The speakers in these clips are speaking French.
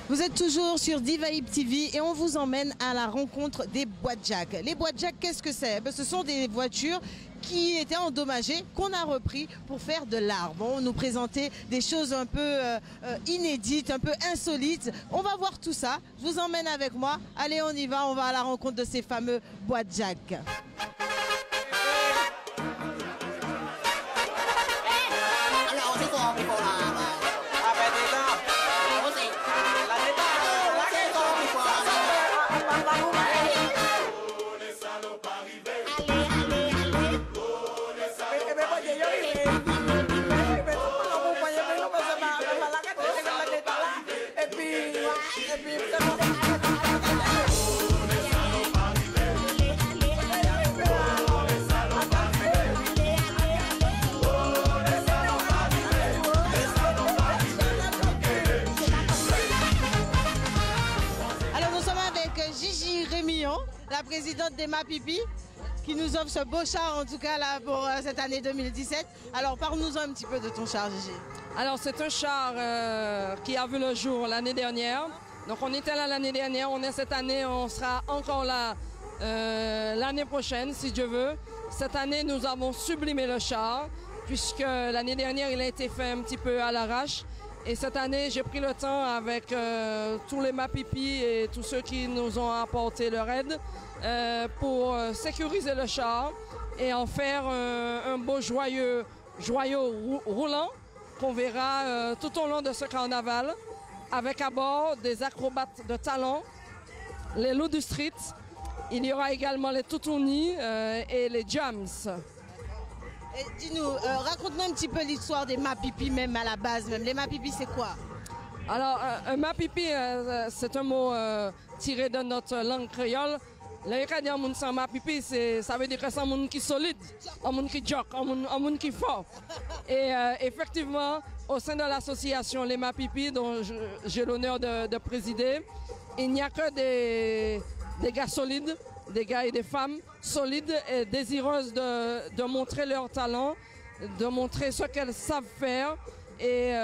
Vous êtes toujours sur Divaïb TV et on vous emmène à la rencontre des boîtes Jack. Les boîtes Jack, qu'est-ce que c'est? Ce sont des voitures qui étaient endommagées, qu'on a repris pour faire de l'art. Bon, nous présenter des choses un peu inédites, un peu insolites. On va voir tout ça. Je vous emmène avec moi. Allez, on y va. On va à la rencontre de ces fameux boîtes Jack. La présidente des MAPIPI, qui nous offre ce beau char en tout cas là pour cette année 2017. Alors parle-nous un petit peu de ton char, Gigi. Alors c'est un char qui a vu le jour l'année dernière. Donc on était là l'année dernière, on est cette année, on sera encore là l'année prochaine si Dieu veut. Cette année nous avons sublimé le char puisque l'année dernière il a été fait un petit peu à l'arrache. Et cette année, j'ai pris le temps avec tous les MAPIPI et tous ceux qui nous ont apporté leur aide pour sécuriser le char et en faire un beau joyau roulant qu'on verra tout au long de ce carnaval avec à bord des acrobates de talent, les loups du street. Il y aura également les toutounis et les jams. Dis-nous, raconte-nous un petit peu l'histoire des MAPIPI même à la base même. Les MAPIPI, c'est quoi? Alors, un MAPIPI, c'est un mot tiré de notre langue créole. Le Canadien, moun sans MAPIPI, ça veut dire que c'est un monde qui est solide, un monde qui joke, un monde qui est fort. Et effectivement, au sein de l'association Les MAPIPI, dont j'ai l'honneur de présider, il n'y a que des gars solides, des gars et des femmes solides et désireuses de montrer leur talent, de montrer ce qu'elles savent faire et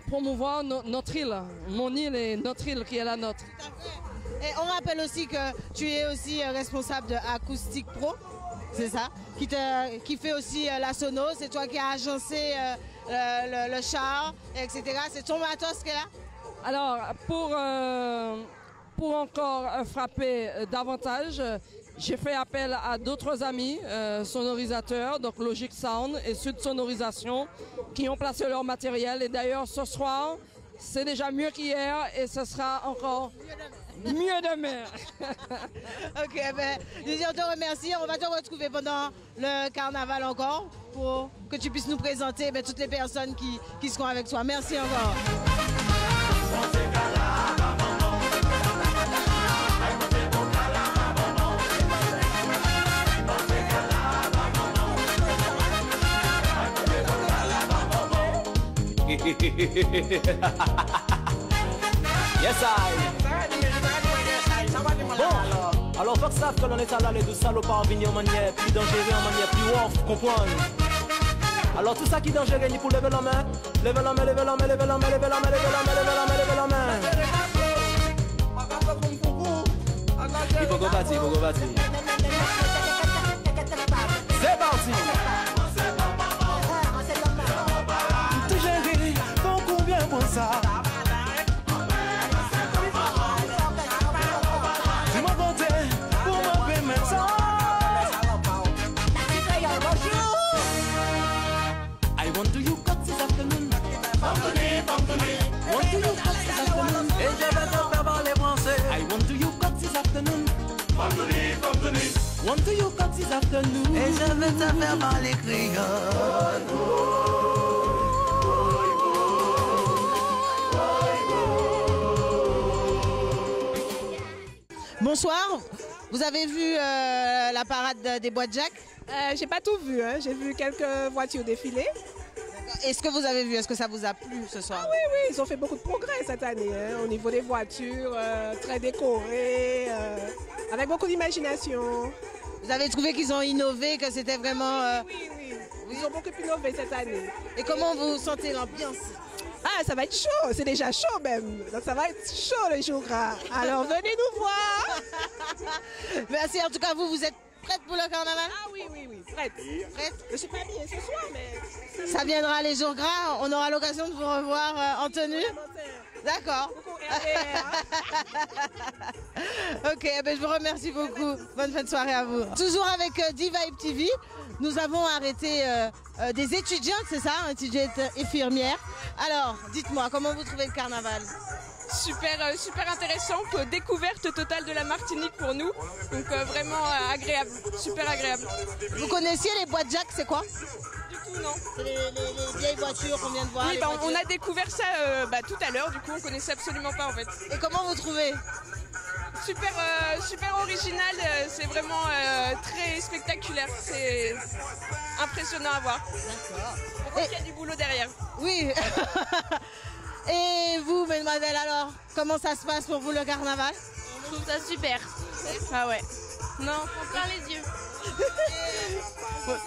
promouvoir notre île, mon île et notre île qui est la nôtre. Tout à fait. Et on rappelle aussi que tu es aussi responsable de Acoustic Pro, c'est ça, qui fait aussi la sono, c'est toi qui as agencé le char, etc. C'est ton matos qui est là? Alors, pour encore frapper davantage, j'ai fait appel à d'autres amis sonorisateurs, donc Logic Sound et Sud Sonorisation, qui ont placé leur matériel. Et d'ailleurs, ce soir, c'est déjà mieux qu'hier et ce sera encore mieux demain. Ok, ben, on te remercie. On va te retrouver pendant le carnaval encore pour que tu puisses nous présenter toutes les personnes qui seront avec toi. Merci encore. Yes, bon, alors faut que ça que l'on est allé de salopards venir en manière plus dangereuse, en manière plus off, comprendre. Alors tout ça qui est dangereux, ni pour lever la main, lever la main, lever la main, lever la main, lever la main, lever la main, lever la main, lever la main. Il faut qu'on bâtit, il faut qu'on bâtit. C'est parti. Ça. Tu m'as compté pour me permettre ça. I want to you cut this afternoon. Want to you cut this afternoon. Et je vais te faire parler français. I want to you cut this afternoon. Want to you cut this afternoon. Et je vais te faire parler créole. Bonsoir, vous avez vu la parade des boîtes Jack? J'ai pas tout vu, hein. J'ai vu quelques voitures défiler. Est-ce que vous avez vu, est-ce que ça vous a plu ce soir? Ah oui, ils ont fait beaucoup de progrès cette année, hein, au niveau des voitures, très décorées, avec beaucoup d'imagination. Vous avez trouvé qu'ils ont innové, que c'était vraiment... Oui, ils ont beaucoup innové cette année. Et comment vous sentez l'ambiance? Ah, ça va être chaud, c'est déjà chaud même. Donc ça va être chaud les jours gras. Alors venez nous voir. Merci, en tout cas, vous êtes prête pour le carnaval? Ah oui, prête. Prête? Je ne suis pas habillée ce soir, mais... Ça viendra les jours gras, on aura l'occasion de vous revoir en tenue. D'accord. Ok, ben je vous remercie beaucoup. Bonne fin de soirée à vous. Toujours avec D-Vibe TV, nous avons arrêté des étudiantes, c'est ça, étudiantes infirmières. Alors, dites-moi, comment vous trouvez le carnaval? Super intéressant, découverte totale de la Martinique pour nous, donc vraiment agréable, super agréable. Vous connaissiez les boîtes Jack, c'est quoi? Du tout, non. C'est les vieilles voitures qu'on vient de voir. Oui, on a découvert ça tout à l'heure, du coup on connaissait absolument pas en fait. Et comment vous trouvez? Super original, c'est vraiment très spectaculaire, c'est impressionnant à voir. D'accord. On voit qu'il y a du boulot derrière. Oui. Et vous, mesdemoiselles, alors, comment ça se passe pour vous le carnaval? Je trouve ça super. Ah ouais. Non, on plein les yeux.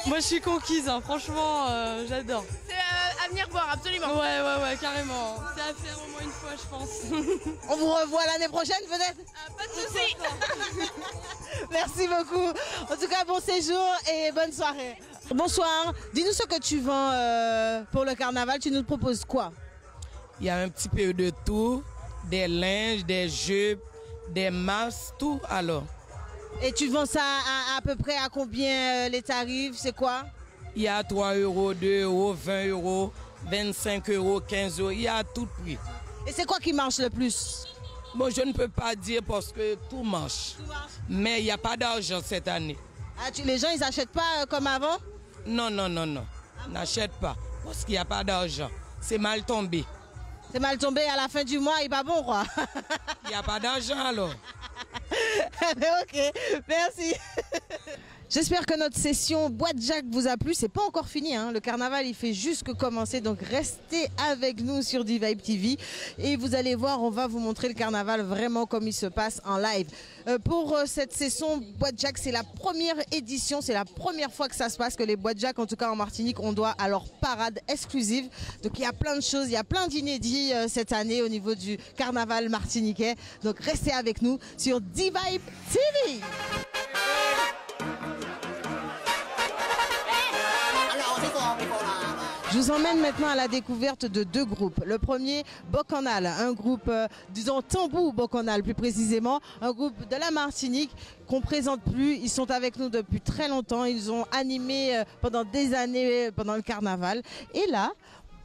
Moi je suis conquise, hein. Franchement, j'adore. C'est à venir voir, absolument. Ouais, carrément. C'est à faire au moins une fois, je pense. On vous revoit l'année prochaine, peut-être? Pas de soucis. Merci beaucoup. En tout cas, bon séjour et bonne soirée. Bonsoir. Dis-nous ce que tu vends pour le carnaval. Tu nous proposes quoi? Il y a un petit peu de tout, des linges, des jupes, des masques, tout alors. Et tu vends ça à peu près à combien les tarifs? C'est quoi? Il y a 3 €, 2 €, 20 €, 25 €, 15 €, il y a tout prix. Et c'est quoi qui marche le plus? Bon, je ne peux pas dire parce que tout marche. Mais il n'y a pas d'argent cette année. Ah, les gens, ils n'achètent pas comme avant? Non. N'achète pas parce qu'il n'y a pas d'argent. C'est mal tombé. C'est mal tombé à la fin du mois, il n'est pas bon, quoi. Il n'y a pas d'argent alors. Ok, merci. J'espère que notre session Boîte Jack vous a plu. C'est pas encore fini, hein. Le carnaval il fait juste que commencer, donc restez avec nous sur D-Vibe TV et vous allez voir, on va vous montrer le carnaval vraiment comme il se passe en live. Pour cette session Boîte Jack, c'est la première édition, c'est la première fois que ça se passe, que les Boîtes Jack, en tout cas en Martinique, on doit à leur parade exclusive. Donc il y a plein de choses, il y a plein d'inédits cette année au niveau du carnaval martiniquais. Donc restez avec nous sur D-Vibe TV. Je vous emmène maintenant à la découverte de deux groupes. Le premier, Bocanal, un groupe, disons Tambou Bocanal plus précisément, un groupe de la Martinique qu'on ne présente plus. Ils sont avec nous depuis très longtemps, ils ont animé pendant des années pendant le carnaval. Et là,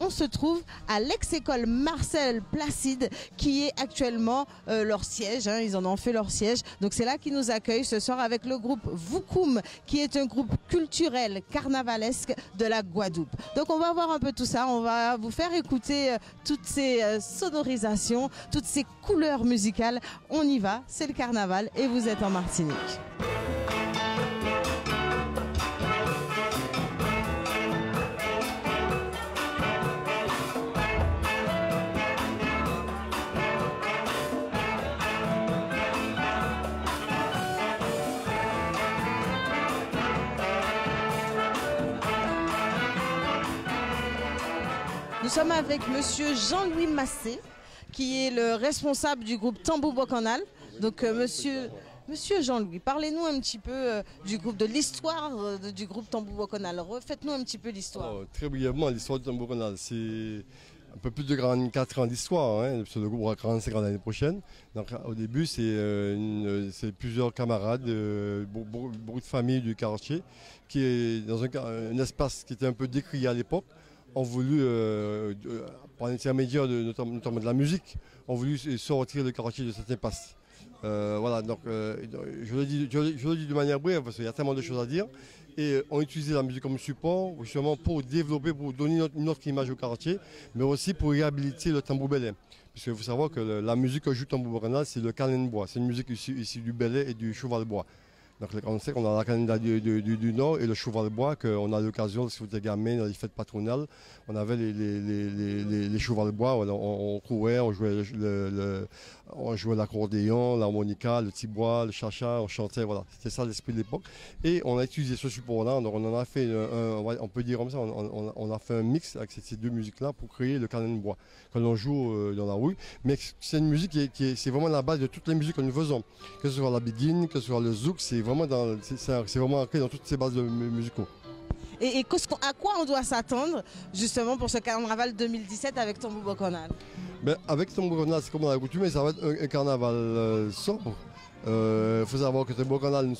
on se trouve à l'ex-école Marcel Placide qui est actuellement leur siège, hein, ils en ont fait leur siège. Donc c'est là qu'ils nous accueillent ce soir avec le groupe Voukoum qui est un groupe culturel carnavalesque de la Guadeloupe. Donc on va voir un peu tout ça, on va vous faire écouter toutes ces sonorisations, toutes ces couleurs musicales. On y va, c'est le carnaval et vous êtes en Martinique. Nous sommes avec monsieur Jean-Louis Massé, qui est le responsable du groupe Tambou Bocanal. Donc monsieur Jean-Louis, parlez-nous un petit peu du groupe, de l'histoire du groupe Tambou Bocanal. Refaites-nous un petit peu l'histoire. Très brièvement, l'histoire du Tambou Bocanal, c'est un peu plus de 44 ans d'histoire. Hein, parce que le groupe aura 45 ans l'année prochaine. Donc au début, c'est plusieurs camarades, beaucoup de familles du quartier, qui est dans un espace qui était un peu décrié à l'époque, ont voulu, par l'intermédiaire notamment de la musique, ont voulu sortir le quartier de cette impasse. Voilà, donc je le dis de manière brève parce qu'il y a tellement de choses à dire. Et ont utilisé la musique comme support justement pour développer, pour donner une autre image au quartier, mais aussi pour réhabiliter le tambour belay. Puisqu'il faut savoir que la musique que joue Tambou Bocanal, c'est le canne bois. C'est une musique issue du belay et du cheval bois. Donc on sait qu'on a la Canada du Nord et le Cheval-Bois, qu'on a l'occasion, si vous êtes gamin, dans les fêtes patronales, on avait les Cheval-Bois, on courait, on jouait l'accordéon, l'harmonica, le tibois, le chacha, on chantait, voilà. C'était ça l'esprit de l'époque. Et on a utilisé ce support-là, donc on en a fait, on peut dire comme ça, on a fait un mix avec ces deux musiques-là pour créer le canon de bois, quand on joue dans la rue. Mais c'est une musique c'est vraiment la base de toutes les musiques que nous faisons, que ce soit la biguine, que ce soit le zouk, c'est vraiment ancré dans toutes ces bases musicaux. Et à quoi on doit s'attendre justement pour ce carnaval 2017 avec Tambou Bokonal? Avec Tambou Bokonal, c'est comme on a coutume, ça va être un carnaval sobre. Il faut savoir que Tambou Bokonal, nous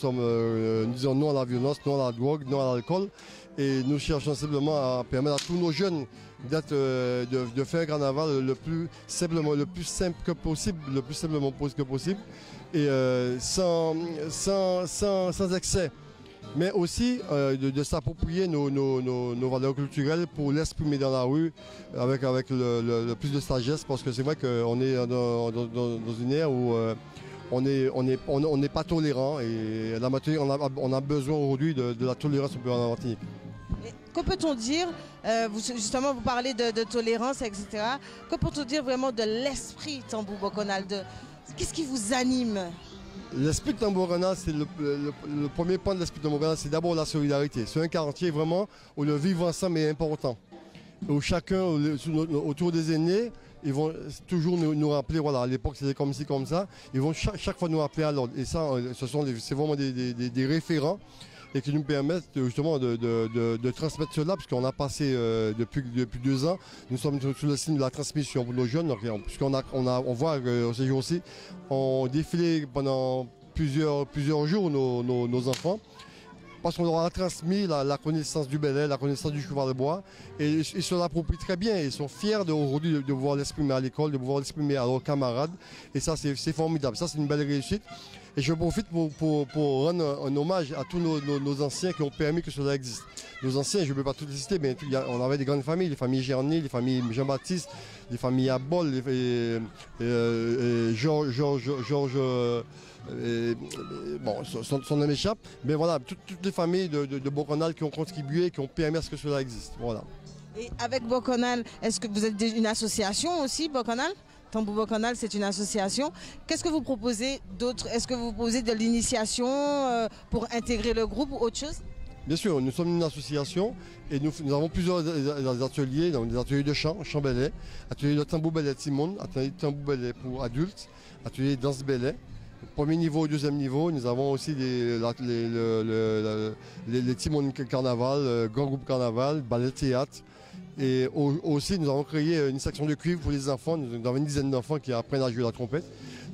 disons non à la violence, non à la drogue, non à l'alcool. Et nous cherchons simplement à permettre à tous nos jeunes de faire un carnaval le plus simple que possible, le plus simplement que possible, et sans excès. Mais aussi de s'approprier nos valeurs culturelles pour l'exprimer dans la rue avec le plus de sagesse, parce que c'est vrai qu'on est dans une ère où on n'est pas tolérant, et on a besoin aujourd'hui de la tolérance en Martinique. Que peut-on dire, justement vous parlez de tolérance, etc. Que peut-on dire vraiment de l'esprit Tambou Bokonal? Qu'est-ce qui vous anime? L'esprit de Tambou Bokonal, c'est le premier point de l'esprit de Tambou Bokonal, c'est d'abord la solidarité. C'est un quartier vraiment où le vivre ensemble est important. Où chacun, autour des aînés, ils vont toujours nous rappeler, voilà, à l'époque c'était comme ci, comme ça. Ils vont chaque fois nous rappeler à l'ordre. Et ça, c'est vraiment des référents, et qui nous permettent justement de transmettre cela, puisqu'on a passé depuis 2 ans, nous sommes sous le signe de la transmission pour nos jeunes, puisqu'on voit au séjour aussi, on défilait pendant plusieurs jours nos enfants, parce qu'on leur a transmis la connaissance du Belay, la connaissance du cheval de bois, et ils se l'approprient très bien. Ils sont fiers aujourd'hui de pouvoir l'exprimer à l'école, de pouvoir l'exprimer à leurs camarades, et ça c'est formidable, ça c'est une belle réussite. Et je profite pour rendre un hommage à tous nos anciens qui ont permis que cela existe. Nos anciens, je ne peux pas tous les citer, mais on avait des grandes familles, les familles Gerny, les familles Jean-Baptiste, les familles Abol, Georges, bon, son nom m'échappe, mais voilà, toutes les familles de Bokonal qui ont contribué, qui ont permis à ce que cela existe. Voilà. Et avec Bokonal, est-ce que vous êtes une association aussi, Bokonal? Tambou Bokonal, c'est une association. Qu'est-ce que vous proposez d'autre? Est-ce que vous proposez de l'initiation pour intégrer le groupe ou autre chose? Bien sûr, nous sommes une association et nous avons plusieurs ateliers, donc des ateliers de chant Belay, atelier de Tambou Belay Timon, atelier de Tambou Belay pour adultes, atelier de danse Belay. Premier niveau, deuxième niveau, nous avons aussi les Timon Carnaval, grand groupe Carnaval, ballet théâtre. Et aussi, nous avons créé une section de cuivre pour les enfants. Nous avons une dizaine d'enfants qui apprennent à jouer la trompette.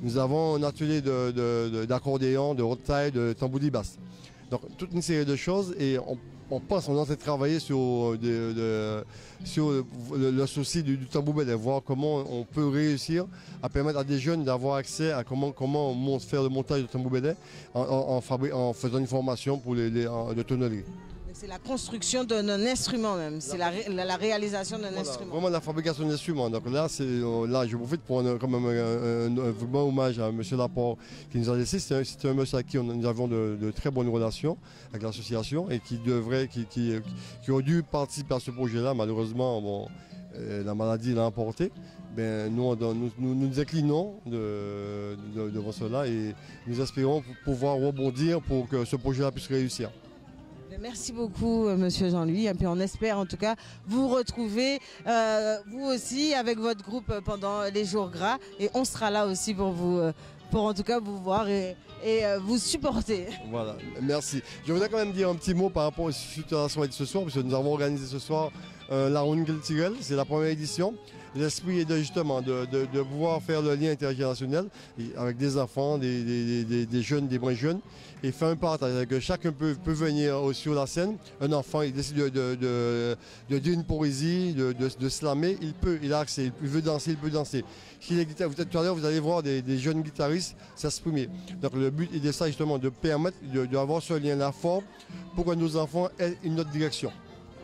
Nous avons un atelier d'accordéon, de haute taille, de tambouri basse. Donc, toute une série de choses. Et on est en train de travailler sur le souci du Tambou Belay, voir comment on peut réussir à permettre à des jeunes d'avoir accès à comment faire le montage de Tambou Belay en faisant une formation pour de tonnerie. C'est la construction d'un instrument même, c'est la réalisation d'un instrument. Vraiment la fabrication d'un instrument. Donc là, je profite pour un bon hommage à M. Laporte qui nous a laissé. C'est un monsieur avec qui nous avons de très bonnes relations avec l'association et qui aurait dû participer à ce projet-là. Malheureusement, bon, la maladie l'a emporté. Ben, nous inclinons devant cela et nous espérons pouvoir rebondir pour que ce projet-là puisse réussir. Merci beaucoup, Monsieur Jean-Louis. Et puis on espère en tout cas vous retrouver, vous aussi, avec votre groupe pendant les jours gras. Et on sera là aussi pour en tout cas vous voir et vous supporter. Voilà, merci. Je voudrais quand même dire un petit mot par rapport à la soirée de ce soir, parce que nous avons organisé ce soir la Ronde culturelle, c'est la première édition. L'esprit est justement de pouvoir faire le lien intergénérationnel avec des enfants, des jeunes, des moins jeunes, et faire un partage. Que chacun peut venir sur la scène. Un enfant, il décide de dire une poésie, de slammer, il a accès, il veut danser, il peut danser. Tout à l'heure, vous allez voir des jeunes guitaristes s'exprimer. Donc le but est de ça justement, de permettre d'avoir ce lien-là fort pour que nos enfants aient une autre direction.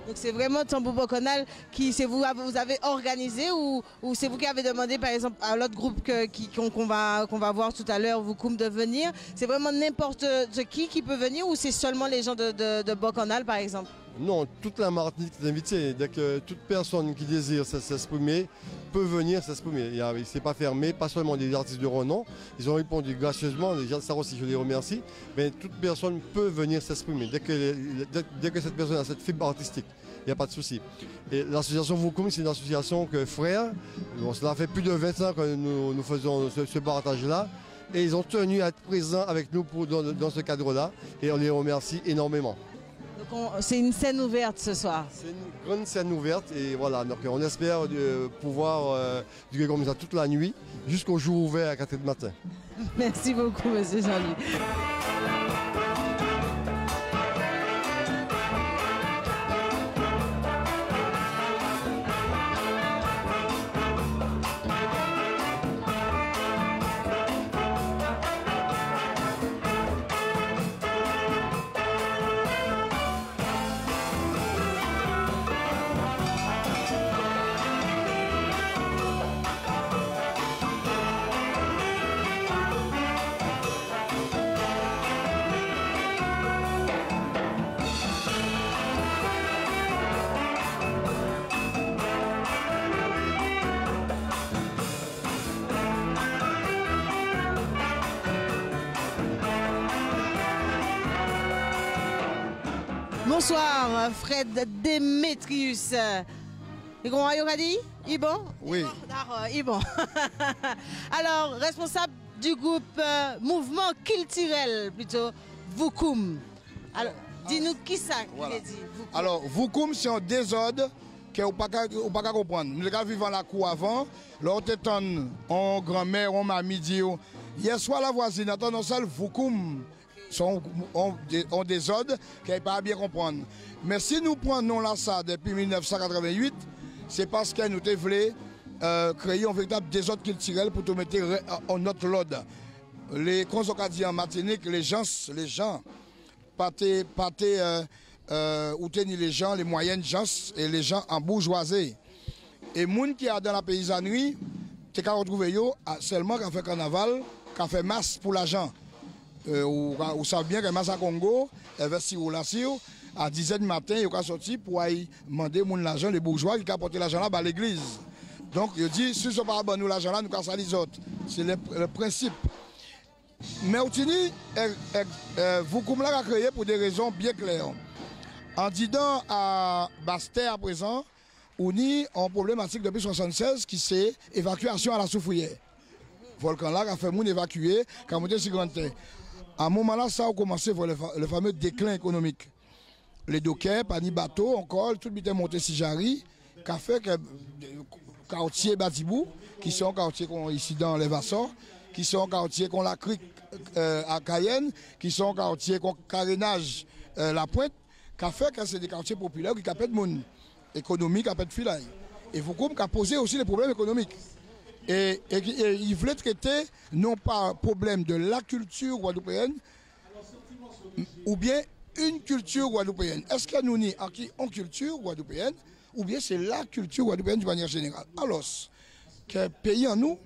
Donc c'est vraiment Tambour Bocanal qui vous avez organisé ou c'est vous qui avez demandé par exemple à l'autre groupe qu'on va voir tout à l'heure, Voukoum, de venir? C'est vraiment n'importe qui peut venir ou c'est seulement les gens de Bocanal par exemple? Non, toute la Martinique est invitée. Dès que toute personne qui désire s'exprimer peut venir s'exprimer. Ce n'est pas fermé, pas seulement des artistes de renom. Ils ont répondu gracieusement, déjà ça aussi je les remercie. Mais toute personne peut venir s'exprimer. Dès que cette personne a cette fibre artistique, il n'y a pas de souci. Et l'association Voukoum, c'est une association que frères, cela fait plus de 20 ans que nous faisons ce partage-là. Et ils ont tenu à être présents avec nous dans ce cadre-là. Et on les remercie énormément. C'est une scène ouverte ce soir. C'est une grande scène ouverte et voilà, donc on espère pouvoir durer comme ça toute la nuit jusqu'au jour ouvert à 4h du matin. Merci beaucoup, monsieur Jean-Louis. Bonsoir, Fred Démétrius. Et comment vous dit? Ibon? Oui. Ibon. Alors, responsable du groupe Mouvement Culturel, plutôt, Voukoum. Alors, dis-nous qui ça qu'il dit? Voukoum. Alors, Voukoum, c'est un désordre que vous ne pouvez pas comprendre. Nous avons vécu dans la cour avant, l'autre temps, on grand-mère, on m'a midi. Hier soir, la voisine, attendons ça, Voukoum. Sont des ordres qui ne pas bien comprendre. Mais si nous prenons là ça depuis 1988, c'est parce que nous voulons créer un véritable désordre culturel pour tout mettre en notre l'ordre. Les consocadiens en Martinique, les gens, ou tenir les gens, les moyennes gens et les gens en bourgeoisie. Et les gens qui sont dans la paysannerie, tu peux retrouver seulement qui fait carnaval, qui fait masse pour l'argent. Vous savez bien que Massa Congo, investi à 10h du matin, il a sorti pour aller demander l'argent, les bourgeois qui ont porté l'argent là à l'église. Donc, il dit, si ce n'est pas nous l'argent là, nous cassons les autres. C'est le principe. Mais Outini, Voukoum l'a créé pour des raisons bien claires. En disant à Bastet à présent, on a un problématique depuis 1976 qui c'est évacuation à la soufrière. Volcan là a fait moun évacuer, qui a monté sur Grande Terre. À un moment là, ça a commencé le fameux déclin économique. Les dockers, pas ni bateau, encore, tout était monté sur Jarry, qui a fait que quartier Batibou, qui sont quartiers ici dans les Vassors, qui sont quartiers qu'on la crique à Cayenne, qui sont quartiers qu'on carénage la Pointe, qui a fait que c'est des quartiers populaires qui capent de monde économique, qui capent de filaille. Et Voukoum qui a posé aussi des problèmes économiques. Et il voulait traiter non pas un problème de la culture guadeloupéenne ou bien une culture guadeloupéenne. Est-ce que nous sommes en culture guadeloupéenne ou bien c'est la culture guadeloupéenne de manière générale? Alors, que pays en nous,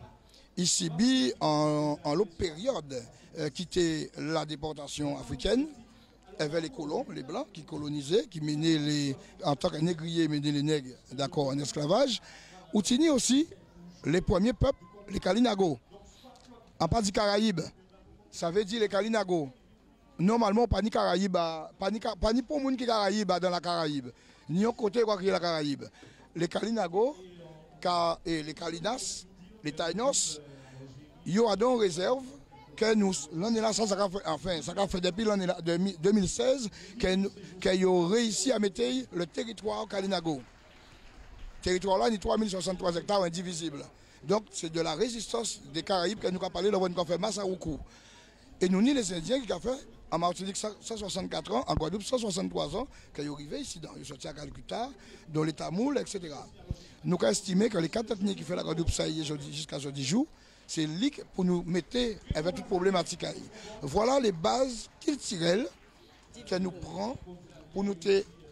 il subit en l'autre période qui était la déportation africaine, il y avait les colons, les blancs qui colonisaient, qui menaient en tant que négriers, menaient les nègres d'accord en esclavage. Outini aussi les premiers peuples, les Kalinago. En pas dit Caraïbes, ça veut dire les Kalinago. Normalement, pas ni Caraïbes, pas ni pour monde qui Caraïbes dans la Caraïbe, ni au côté quoi qui est la Caraïbe. Les Kalinago, et les Kalinas, les Taïnos, ils ont donc réserve que nous, l'année là, ça a fait depuis l'année 2016 qu'ils ont réussi à mettre le territoire Kalinago. Territoire là, il y a 3063 hectares indivisibles. Donc, c'est de la résistance des Caraïbes que nous avons parlé, nous avons fait Massaroukou. Et nous, les Indiens qui ont fait en Martinique 164 ans, en Guadeloupe 163 ans, qui sont arrivés ici, ils sont sortis à Calcutta, dans les Tamouls, etc. Nous avons estimé que les 4 ethnies qui font la Guadeloupe jusqu'à aujourd'hui jour, c'est l'IC pour nous mettre avec toute problématique. Voilà les bases culturelles que nous prenons pour nous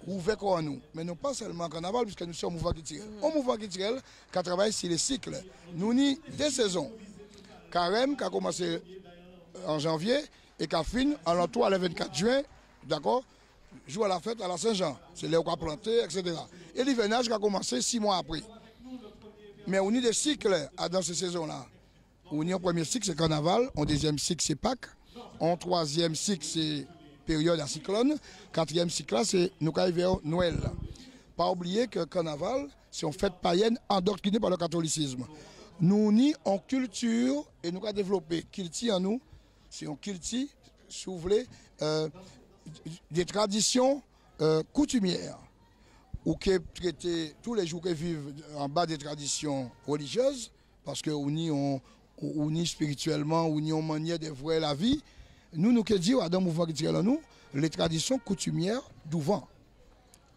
ouvert en nous. Mais non pas seulement en carnaval, puisque nous sommes mouvement culturel. Un mouvement culturel qui travaille sur les cycles. Nous avons des saisons. Carême qui a commencé en janvier et qui a fini en l'entour le 24 juin, d'accord, jour à la fête à la Saint-Jean. C'est là où on a planté, etc. Et l'hivernage qui a commencé 6 mois après. Mais on a des cycles dans ces saisons-là. On a un premier cycle, c'est carnaval. Un deuxième cycle, c'est Pâques. Un troisième cycle, c'est période à cyclone. Quatrième cycle, là, c'est nous arrivons vers Noël. Pas oublier que carnaval, c'est une fête païenne endoctrinée par le catholicisme. Nous ni en culture et nous avons développé culture en nous, c'est un culture, si vous voulez, des traditions coutumières, ou qui traiter tous les jours qui vivent en bas des traditions religieuses, parce que on y spirituellement, on y manière de voir la vie. Nous qui disons dans le mouvement culturel en nous, les traditions coutumières d'ouvent.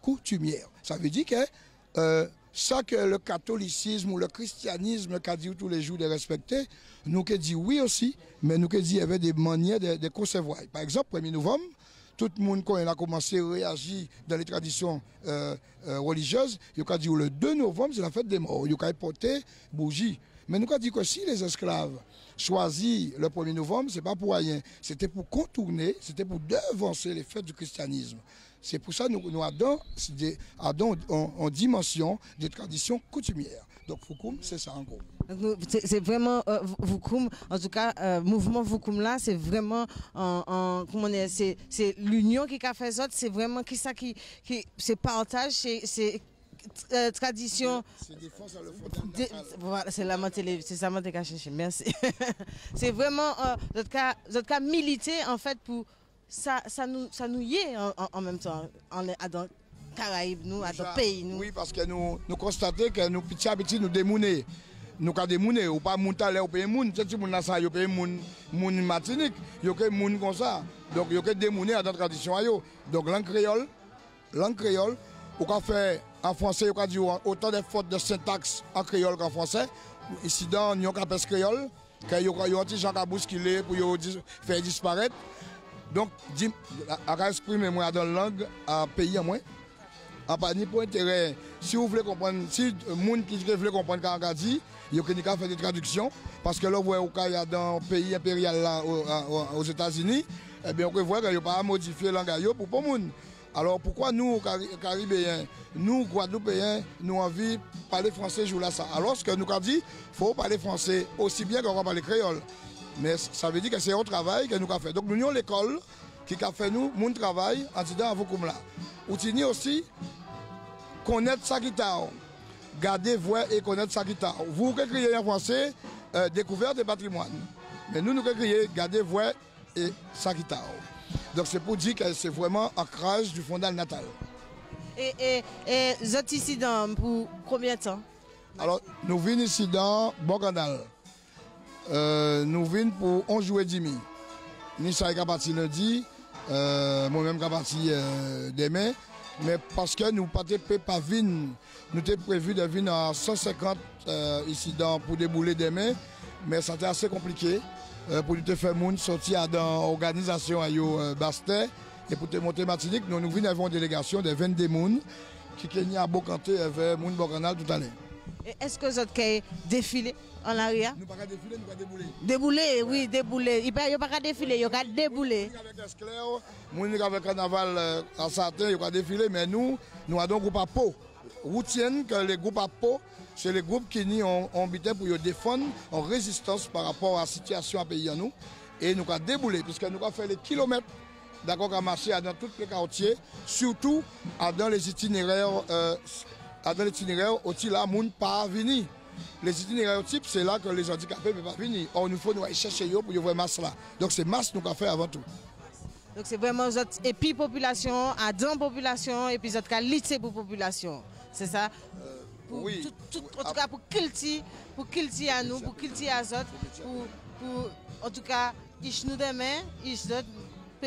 Coutumières. Ça veut dire que ça que le catholicisme ou le christianisme qu'a dit tous les jours de respecter, nous qui dit oui aussi, mais nous qui dit qu'il y avait des manières de concevoir. Par exemple, 1er novembre, tout le monde, quand il a commencé à réagir dans les traditions religieuses, il a dit le 2 novembre, c'est la fête des morts. Il a porté bougie. Mais nous avons dit que si les esclaves choisissent le 1er novembre, ce n'est pas pour rien. C'était pour contourner, c'était pour devancer les fêtes du christianisme. C'est pour ça que nous avons en dimension des traditions coutumières. Donc Voukoum, c'est ça en gros. C'est vraiment Voukoum, en tout cas, mouvement Voukoum là, c'est vraiment comment dire, c'est l'union qui a fait ça, c'est vraiment qui c'est partage, c'est tradition. C'est défense à le fondamental. Voilà, c'est la télé, c'est ça que je cherche. Merci. C'est vraiment notre cas militer en fait pour ça nous y est en même temps dans Caraïbes, nous, dans le pays. Nous. Oui, parce que nous constatons que nous, petit à petit, nous démounons. Nous avons démouné, ou pas moun talè, ou paye moun, c'est tout moun ça, yo paye moun Martinique, yo paye moun comme ça. Donc yo paye démouné dans la tradition yo. Donc langue créole, ou qu'on fait en français, yo dit autant de fautes de syntaxe en créole qu'en français. Ici dans yon kapes créole, que yo un petit Jean bousculé pour yo faire disparaître. Donc à exprimer moi dans la langue à pays en moins. En pas ni pour intérêt. Si vous voulez comprendre, si les gens qui veulent comprendre ce qu'on a dit, il y a faire des traductions. Parce que là, vous voyez dans le pays impérial là, aux États-Unis, eh bien, on voit qu'il n'y a pas à modifier le langage pour le monde. Alors pourquoi nous, Caribéens, nous, Guadeloupéens, nous envie de parler français jour là ça. Alors ce que nous avons dit, il faut parler français aussi bien qu'on va parler créole. Mais ça veut dire que c'est un travail que nous avons fait. Donc nous avons l'école qui a fait nous, mon travail en disant à vous comme là. Ou aussi connaître ça qui t'a, garder, voir et connaître ça qui t'a. Vous qui criez en français, découverte des patrimoines. Mais nous qui crions garder, voir et ça qui t'a. Donc c'est pour dire que c'est vraiment ancrage du fondal natal. Et vous êtes ici pour combien de temps? Alors nous venons ici dans Bon-Canal. Nous venons pour 11 jours et demi. Nous sommes partis lundi. Moi-même, je suis parti demain, mais parce que nous n'avons pas venir, nous étions prévu de venir à 150 ici pour débouler demain, mais c'était assez compliqué pour nous faire sortir dans l'organisation à Bastet et pour te monter Martinique. Nous venons avec une délégation de 22 personnes qui viennent à Bocanté avec Moun Bocanal tout à l'heure. Est-ce que vous avez défilé en arrière? Nous ne pouvons pas défiler, nous pouvons débouler. Débouler, oui, débouler. Il ne peut pas défiler, il peut débouler. Avec Esclair, nous avons carnaval en Satin, il peut défiler, mais nous avons un groupe à peau. Routienne, que les groupes à peau, c'est les groupes qui ont habité pour défendre en résistance par rapport à la situation à pays à nous. Et nous avons déboulé, puisque nous avons fait les kilomètres, d'accord, à marcher dans tous les quartiers, surtout dans les itinéraires. Dans l'itinéraire, aussi là, moun pas venir. Les itinéraires types, c'est là que les handicapés ne peuvent pas venir. Or, nous faut nous aller chercher eux pour y voir masse là. Donc c'est masse nous avons fait avant tout. Donc c'est vraiment et puis population, à dans population et puis autres cas lycée pour population. C'est ça? Oui. En tout cas pour cultiver à nous, pour cultiver à autres, pour en tout cas, ils nous demain, ils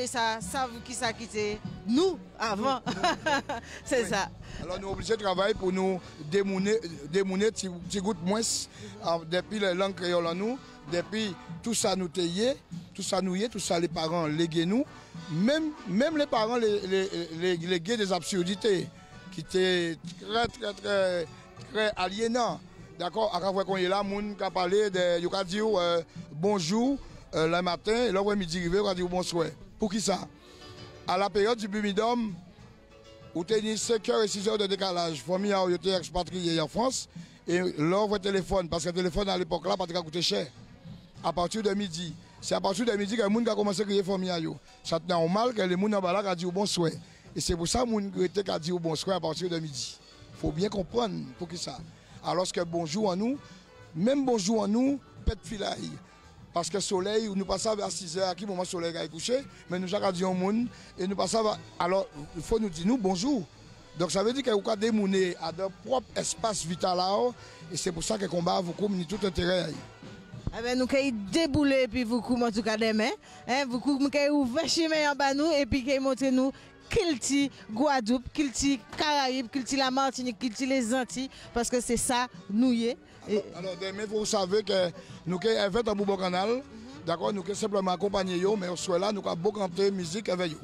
ça savent qui ça quitté nous avant. C'est oui. Ça. Alors nous sommes obligés de travailler pour nous démouner petit goutte moins depuis la langue créole en nous, depuis tout ça nous taillé, tout ça nous y est, tout ça les parents légués nous, même les parents les guets des absurdités qui étaient très aliénants. D'accord, à chaque fois qu'on est là, moun qui a parlé de, il a dit bonjour le matin, et là, midi arrivé, il a dit bonsoir. Pour qui ça? À la période du Bumidum, où tu as 5 heures et 6 heures de décalage, famille a été expatriée en France, et l'offre téléphone, parce que le téléphone à l'époque là, pas coûté cher. À partir de midi. C'est à partir de midi que les gens ont commencé à crier famille. C'est normal que les gens ont dit bonsoir. Et c'est pour ça que les gens ont dit bonsoir à partir de midi. Il faut bien comprendre pour qui ça. Alors que bonjour à nous, même bonjour à nous, pète filaille. Parce que le soleil, nous passons à 6 heures, à qui moment le soleil est couché, mais nous avons dit au monde, et nous passons alors il faut nous dire nous bonjour. Donc ça veut dire qu'il y a des gens à leur propre espace vital là, et c'est pour ça que le combat vous communique tout intérêt. Eh ben, nous avons déboulé et puis vous en tout cas demain. Vous avez ouvert chemin en bas nous et puis vous montré nous Kilti Guadeloupe, Kilti Caraïbes, Kilti la Martinique, Kilti les Antilles, parce que c'est ça nous y est. Alors demain vous savez que nous avons fait un beau canal, d'accord, nous avons simplement accompagné, mais on soit là, nous avons beau canter musique avec eux.